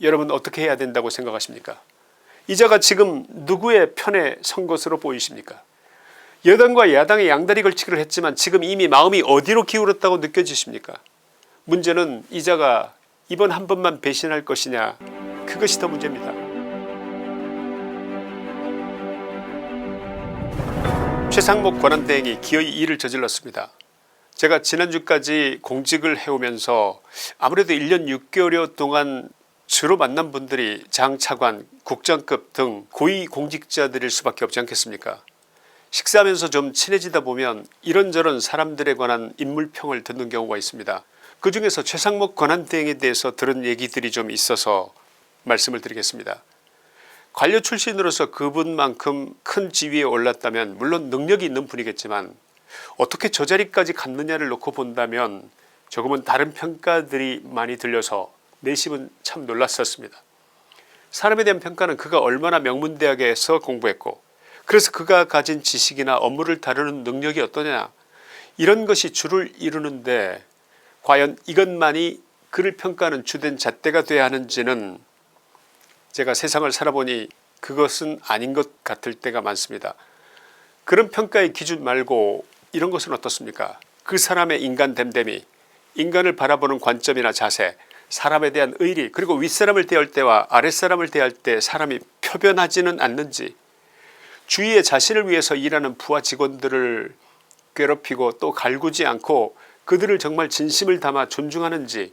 여러분 어떻게 해야 된다고 생각하십니까? 이자가 지금 누구의 편에 선 것으로 보이십니까? 여당과 야당의 양다리 걸치기를 했지만 지금 이미 마음이 어디로 기울었다고 느껴지십니까? 문제는 이자가 이번 한 번만 배신할 것이냐, 그것이 더 문제입니다. 최상목 권한대행이 기어이 일을 저질렀습니다. 제가 지난주까지 공직을 해오면서 아무래도 1년 6개월여 동안 주로 만난 분들이 장차관, 국장급 등 고위공직자들일 수밖에 없지 않겠습니까? 식사하면서 좀 친해지다 보면 이런저런 사람들에 관한 인물평을 듣는 경우가 있습니다. 그 중에서 최상목 권한대행에 대해서 들은 얘기들이 좀 있어서 말씀을 드리겠습니다. 관료 출신으로서 그분만큼 큰 지위에 올랐다면 물론 능력이 있는 분이겠지만 어떻게 저 자리까지 갔느냐를 놓고 본다면 조금은 다른 평가들이 많이 들려서 내심은 참 놀랐었습니다. 사람에 대한 평가는 그가 얼마나 명문대학에서 공부했고 그래서 그가 가진 지식이나 업무를 다루는 능력이 어떠냐, 이런 것이 주를 이루는데 과연 이것만이 그를 평가하는 주된 잣대가 돼야 하는지는 제가 세상을 살아보니 그것은 아닌 것 같을 때가 많습니다. 그런 평가의 기준 말고 이런 것은 어떻습니까? 그 사람의 인간 됨됨이, 인간을 바라보는 관점이나 자세, 사람에 대한 의리, 그리고 윗사람을 대할 때와 아랫사람을 대할 때 사람이 표변하지는 않는지, 주위에 자신을 위해서 일하는 부하 직원들을 괴롭히고 또 갈구지 않고 그들을 정말 진심을 담아 존중하는지,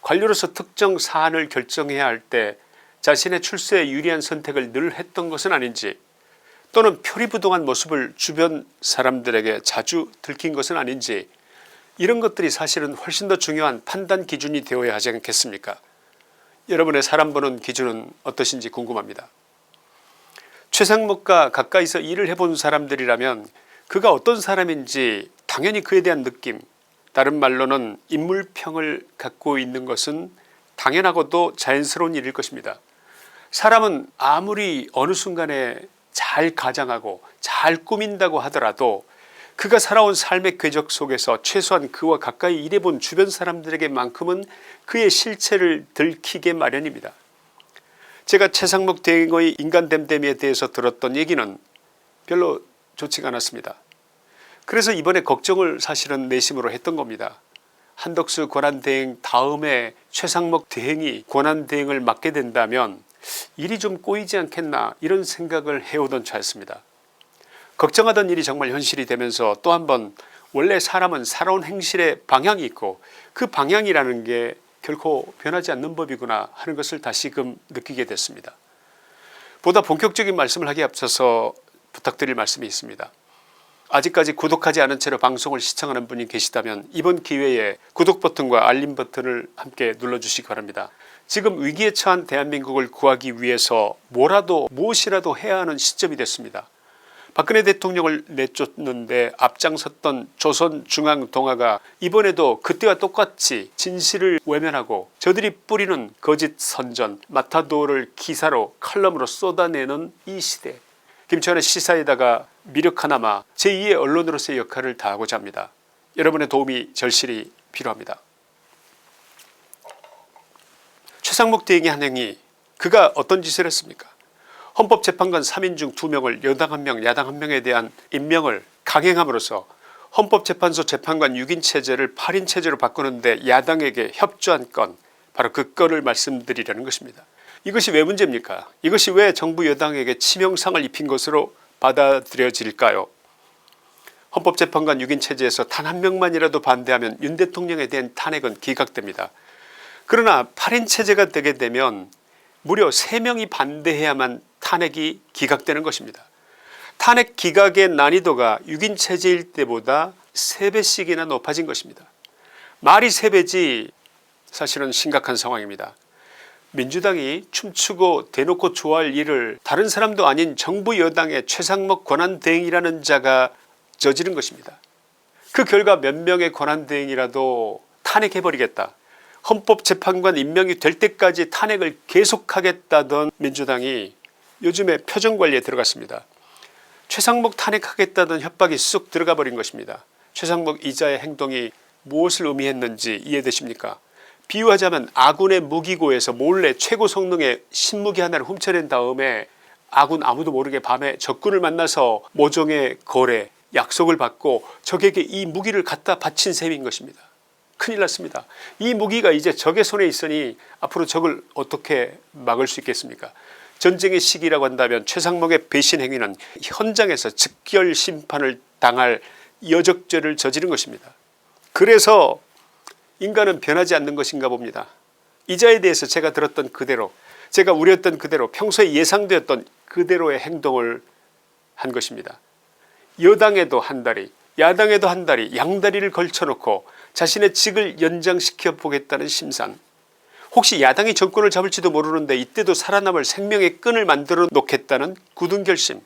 관료로서 특정 사안을 결정해야 할 때 자신의 출세에 유리한 선택을 늘 했던 것은 아닌지, 또는 표리부동한 모습을 주변 사람들에게 자주 들킨 것은 아닌지, 이런 것들이 사실은 훨씬 더 중요한 판단 기준이 되어야 하지 않겠습니까? 여러분의 사람 보는 기준은 어떠신지 궁금합니다. 최상목과 가까이서 일을 해본 사람들이라면 그가 어떤 사람인지 당연히 그에 대한 느낌, 다른 말로는 인물평을 갖고 있는 것은 당연하고도 자연스러운 일일 것입니다. 사람은 아무리 어느 순간에 잘 가장하고 잘 꾸민다고 하더라도 그가 살아온 삶의 궤적 속에서 최소한 그와 가까이 일해본 주변 사람들에게만큼은 그의 실체를 들키게 마련입니다. 제가 최상목 대행의 인간 됨됨이에 대해서 들었던 얘기는 별로 좋지가 않았습니다. 그래서 이번에 걱정을 사실은 내심으로 했던 겁니다. 한덕수 권한대행 다음에 최상목 대행이 권한대행을 맡게 된다면 일이 좀 꼬이지 않겠나, 이런 생각을 해오던 차였습니다. 걱정하던 일이 정말 현실이 되면서 또 한번 원래 사람은 살아온 행실에 방향이 있고 그 방향이라는 게 결코 변하지 않는 법이구나 하는 것을 다시금 느끼게 됐습니다. 보다 본격적인 말씀을 하기에 앞서서 부탁드릴 말씀이 있습니다. 아직까지 구독하지 않은 채로 방송을 시청하는 분이 계시다면 이번 기회에 구독 버튼과 알림 버튼을 함께 눌러주시기 바랍니다. 지금 위기에 처한 대한민국을 구하기 위해서 뭐라도 무엇이라도 해야 하는 시점이 됐습니다. 박근혜 대통령을 내쫓는데 앞장섰던 조선중앙동아가 이번에도 그때와 똑같이 진실을 외면하고 저들이 뿌리는 거짓 선전, 마타도를 기사로 칼럼으로 쏟아내는 이 시대, 김치환의 시사에다가 미력 하나마 제2의 언론으로서의 역할을 다하고자 합니다. 여러분의 도움이 절실히 필요합니다. 최상목 대행의 한 행위, 그가 어떤 짓을 했습니까? 헌법재판관 3인 중 2명을 여당 1명 야당 1명에 대한 임명을 강행함으로써 헌법재판소 재판관 6인 체제를 8인 체제로 바꾸는데 야당에게 협조한 건, 바로 그 건을 말씀드리려는 것입니다. 이것이 왜 문제입니까? 이것이 왜 정부 여당에게 치명상을 입힌 것으로 받아들여질까요? 헌법재판관 6인 체제에서 단 한 명만이라도 반대하면 윤 대통령에 대한 탄핵은 기각됩니다. 그러나 8인 체제가 되게 되면 무려 3명이 반대해야만 탄핵이 기각되는 것입니다. 탄핵 기각의 난이도가 6인 체제일 때보다 3배씩이나 높아진 것입니다. 말이 3배지 사실은 심각한 상황입니다. 민주당이 춤추고 대놓고 좋아할 일을 다른 사람도 아닌 정부 여당의 최상목 권한대행이라는 자가 저지른 것입니다. 그 결과 몇 명의 권한대행이라도 탄핵해버리겠다, 헌법재판관 임명이 될 때까지 탄핵을 계속하겠다던 민주당이 요즘에 표정관리에 들어갔습니다. 최상목 탄핵하겠다던 협박이 쑥 들어가 버린 것입니다. 최상목 이자의 행동이 무엇을 의미했는지 이해되십니까? 비유하자면 아군의 무기고에서 몰래 최고 성능의 신무기 하나를 훔쳐낸 다음에 아군 아무도 모르게 밤에 적군을 만나서 모종의 거래 약속을 받고 적에게 이 무기를 갖다 바친 셈인 것입니다. 큰일 났습니다. 이 무기가 이제 적의 손에 있으니 앞으로 적을 어떻게 막을 수 있겠습니까? 전쟁의 시기라고 한다면 최상목의 배신 행위는 현장에서 즉결 심판을 당할 여적죄를 저지른 것입니다. 그래서 인간은 변하지 않는 것인가 봅니다. 이자에 대해서 제가 들었던 그대로, 제가 우려했던 그대로, 평소에 예상되었던 그대로의 행동을 한 것입니다. 여당에도 한 다리, 야당에도 한 다리, 양다리를 걸쳐놓고 자신의 직을 연장시켜 보겠다는 심산. 혹시 야당이 정권을 잡을지도 모르는데 이때도 살아남을 생명의 끈을 만들어 놓겠다는 굳은 결심.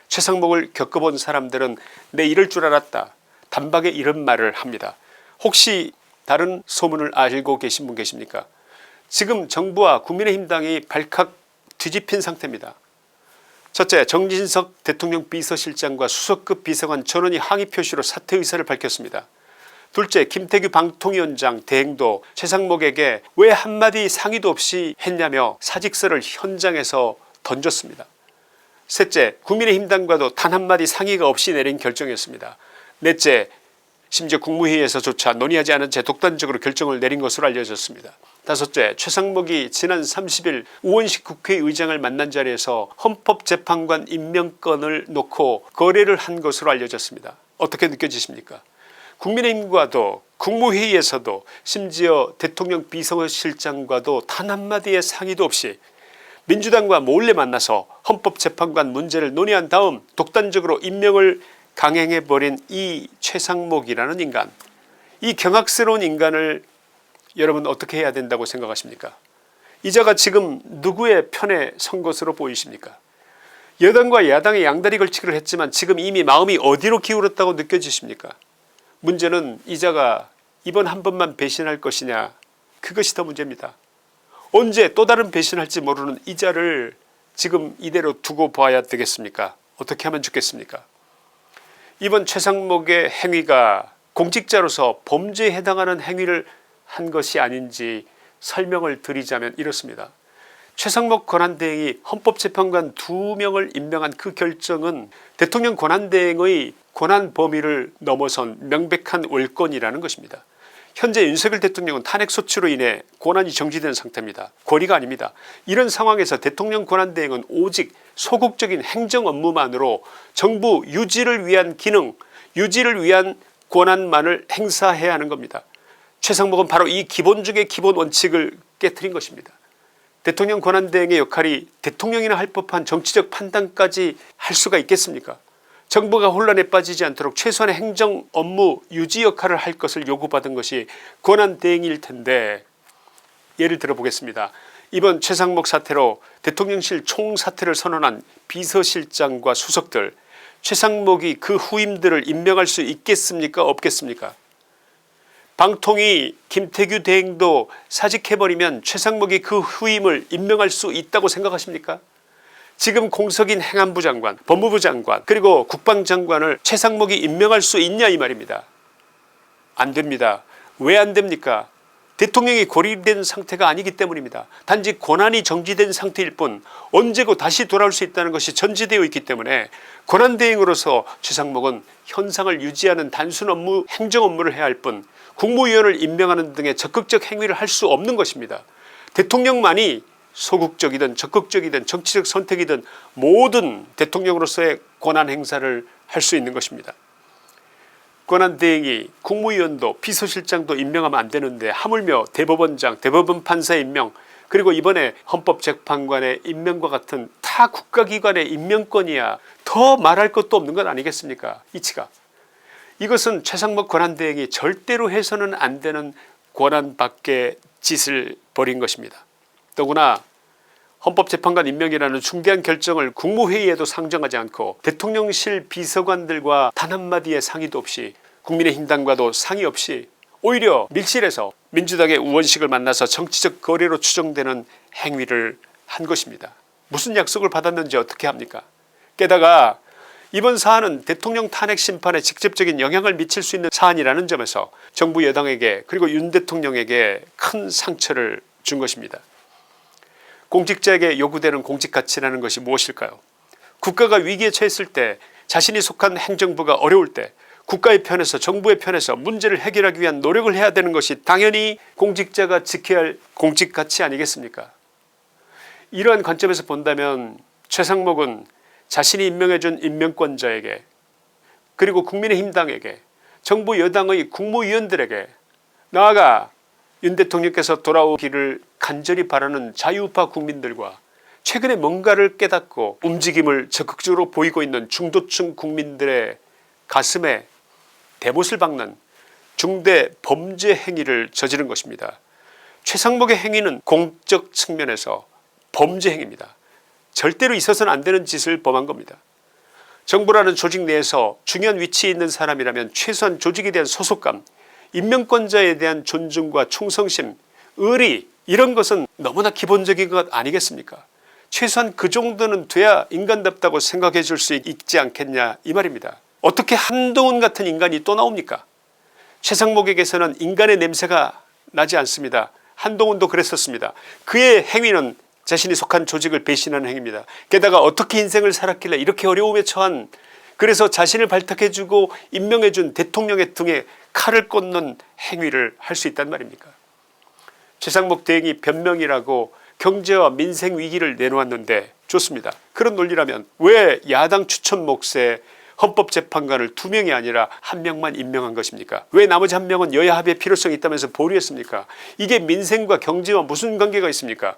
최상목을 겪어본 사람들은 내 이럴 줄 알았다, 단박에 이런 말을 합니다. 혹시 다른 소문을 알고 계신 분 계십니까? 지금 정부와 국민의힘당이 발칵 뒤집힌 상태입니다. 첫째, 정진석 대통령 비서실장과 수석급 비서관 전원이 항의 표시로 사퇴 의사를 밝혔습니다. 둘째, 김태규 방통위원장 대행도 최상목에게 왜 한마디 상의도 없이 했냐며 사직서를 현장에서 던졌습니다. 셋째, 국민의힘당과도 단 한마디 상의가 없이 내린 결정이었습니다. 넷째, 심지어 국무회의에서조차 논의하지 않은 채 독단적으로 결정을 내린 것으로 알려졌습니다. 다섯째, 최상목이 지난 30일 우원식 국회의장을 만난 자리에서 헌법재판관 임명권을 놓고 거래를 한 것으로 알려졌습니다. 어떻게 느껴지십니까? 국민의힘과도 국무회의에서도 심지어 대통령 비서실장과도 단 한마디의 상의도 없이 민주당과 몰래 만나서 헌법재판관 문제를 논의한 다음 독단적으로 임명을 강행해버린 이 최상목이라는 인간, 이 경악스러운 인간을 여러분 어떻게 해야 된다고 생각하십니까? 이자가 지금 누구의 편에 선 것으로 보이십니까? 여당과 야당의 양다리 걸치기를 했지만 지금 이미 마음이 어디로 기울었다고 느껴지십니까? 문제는 이자가 이번 한 번만 배신할 것이냐, 그것이 더 문제입니다. 언제 또 다른 배신할지 모르는 이자를 지금 이대로 두고 봐야 되겠습니까? 어떻게 하면 좋겠습니까? 이번 최상목의 행위가 공직자로서 범죄에 해당하는 행위를 한 것이 아닌지 설명을 드리자면 이렇습니다. 최상목 권한대행이 헌법재판관 2명을 임명한 그 결정은 대통령 권한대행의 권한 범위를 넘어선 명백한 월권이라는 것입니다. 현재 윤석열 대통령은 탄핵소추로 인해 권한이 정지된 상태입니다. 권위가 아닙니다. 이런 상황에서 대통령 권한대행은 오직 소극적인 행정 업무만으로 정부 유지를 위한 기능, 유지를 위한 권한만을 행사해야 하는 겁니다. 최상목은 바로 이 기본 중의 기본 원칙을 깨트린 것입니다. 대통령 권한대행의 역할이 대통령이나 할 법한 정치적 판단까지 할 수가 있겠습니까? 정부가 혼란에 빠지지 않도록 최소한의 행정 업무 유지 역할을 할 것을 요구받은 것이 권한대행일 텐데, 예를 들어 보겠습니다. 이번 최상목 사태로 대통령실 총사퇴를 선언한 비서실장과 수석들, 최상목이 그 후임들을 임명할 수 있겠습니까? 없겠습니까? 방통위 김태규 대행도 사직해버리면 최상목이 그 후임을 임명할 수 있다고 생각하십니까? 지금 공석인 행안부 장관, 법무부 장관, 그리고 국방장관을 최상목이 임명할 수 있냐 이 말입니다. 안 됩니다. 왜 안 됩니까? 대통령이 고립된 상태가 아니기 때문입니다. 단지 권한이 정지된 상태일 뿐 언제고 다시 돌아올 수 있다는 것이 전제되어 있기 때문에 권한대행으로서 최상목은 현상을 유지하는 단순 업무, 행정 업무를 해야 할 뿐 국무위원을 임명하는 등의 적극적 행위를 할 수 없는 것입니다. 대통령만이 소극적이든 적극적이든 정치적 선택이든 모든 대통령으로서의 권한 행사를 할 수 있는 것입니다. 권한대행이 국무위원도 비서실장도 임명하면 안 되는데 하물며 대법원장, 대법원 판사 임명, 그리고 이번에 헌법재판관의 임명과 같은 타 국가기관의 임명권이야 더 말할 것도 없는 것 아니겠습니까? 이치가. 이것은 최상목 권한대행이 절대로 해서는 안 되는 권한 밖의 짓을 벌인 것입니다. 더구나 헌법재판관 임명이라는 중대한 결정을 국무회의에도 상정하지 않고 대통령실 비서관들과 단 한마디의 상의도 없이 국민의힘당과도 상의 없이 오히려 밀실에서 민주당의 우원식을 만나서 정치적 거래로 추정되는 행위를 한 것입니다. 무슨 약속을 받았는지 어떻게 합니까? 게다가 이번 사안은 대통령 탄핵 심판에 직접적인 영향을 미칠 수 있는 사안이라는 점에서 정부 여당에게 그리고 윤 대통령에게 큰 상처를 준 것입니다. 공직자에게 요구되는 공직가치라는 것이 무엇일까요? 국가가 위기에 처했을 때, 자신이 속한 행정부가 어려울 때 국가의 편에서, 정부의 편에서 문제를 해결하기 위한 노력을 해야 되는 것이 당연히 공직자가 지켜야 할 공직가치 아니겠습니까? 이러한 관점에서 본다면 최상목은 자신이 임명해준 임명권자에게, 그리고 국민의힘당에게, 정부 여당의 국무위원들에게, 나아가 윤 대통령께서 돌아오기를 간절히 바라는 자유우파 국민들과 최근에 뭔가를 깨닫고 움직임을 적극적으로 보이고 있는 중도층 국민들의 가슴에 대못을 박는 중대 범죄 행위를 저지른 것입니다. 최상목의 행위는 공적 측면에서 범죄 행위입니다. 절대로 있어서는 안 되는 짓을 범한 겁니다. 정부라는 조직 내에서 중요한 위치에 있는 사람이라면 최소한 조직에 대한 소속감, 임명권자에 대한 존중과 충성심, 의리, 이런 것은 너무나 기본적인 것 아니겠습니까? 최소한 그 정도는 돼야 인간답다고 생각해 줄 수 있지 않겠냐, 이 말입니다. 어떻게 한동훈 같은 인간이 또 나옵니까? 최상목에게서는 인간의 냄새가 나지 않습니다. 한동훈도 그랬었습니다. 그의 행위는 자신이 속한 조직을 배신하는 행위입니다. 게다가 어떻게 인생을 살았길래 이렇게 어려움에 처한, 그래서 자신을 발탁해주고 임명해준 대통령의 등에 칼을 꽂는 행위를 할 수 있단 말입니까? 최상목 대행이 변명이라고 경제와 민생 위기를 내놓았는데 좋습니다. 그런 논리라면 왜 야당 추천 몫에 헌법재판관을 2명이 아니라 1명만 임명한 것입니까? 왜 나머지 1명은 여야 합의의 필요성이 있다면서 보류했습니까? 이게 민생과 경제와 무슨 관계가 있습니까?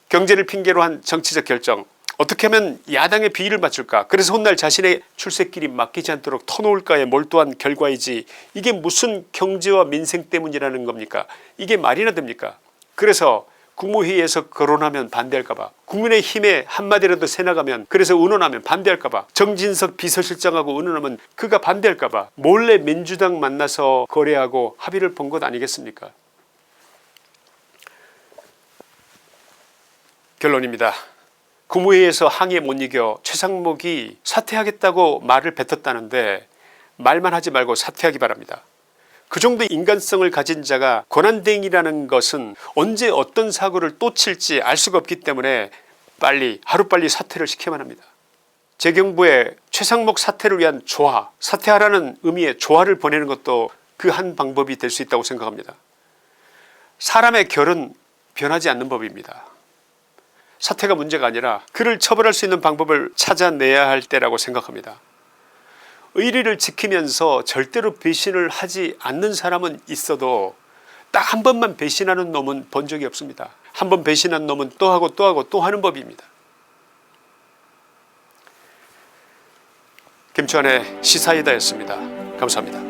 경제를 핑계로 한 정치적 결정, 어떻게 하면 야당의 비위를 맞출까, 그래서 훗날 자신의 출세길이 막히지 않도록 터놓을까에 몰두한 결과이지, 이게 무슨 경제와 민생 때문이라는 겁니까? 이게 말이나 됩니까? 그래서 국무회의에서 거론하면 반대할까봐, 국민의힘에 한마디라도 새나가면, 그래서 의논하면 반대할까봐, 정진석 비서실장하고 의논하면 그가 반대할까봐 몰래 민주당 만나서 거래하고 합의를 본 것 아니겠습니까? 결론입니다. 국무회의에서 항의에 못 이겨 최상목이 사퇴하겠다고 말을 뱉었다는데 말만 하지 말고 사퇴하기 바랍니다. 그 정도의 인간성을 가진 자가 권한대행이라는 것은 언제 어떤 사고를 또 칠지 알 수가 없기 때문에 하루빨리 사퇴를 시켜야만 합니다. 재경부에 최상목 사퇴를 위한 조화, 사퇴하라는 의미의 조화를 보내는 것도 그 한 방법이 될 수 있다고 생각합니다. 사람의 결은 변하지 않는 법입니다. 사퇴가 문제가 아니라 그를 처벌할 수 있는 방법을 찾아내야 할 때라고 생각합니다. 의리를 지키면서 절대로 배신을 하지 않는 사람은 있어도 딱 한 번만 배신하는 놈은 본 적이 없습니다. 한 번 배신한 놈은 또 하고 또 하고 또 하는 법입니다. 김치환의 시사이다였습니다. 감사합니다.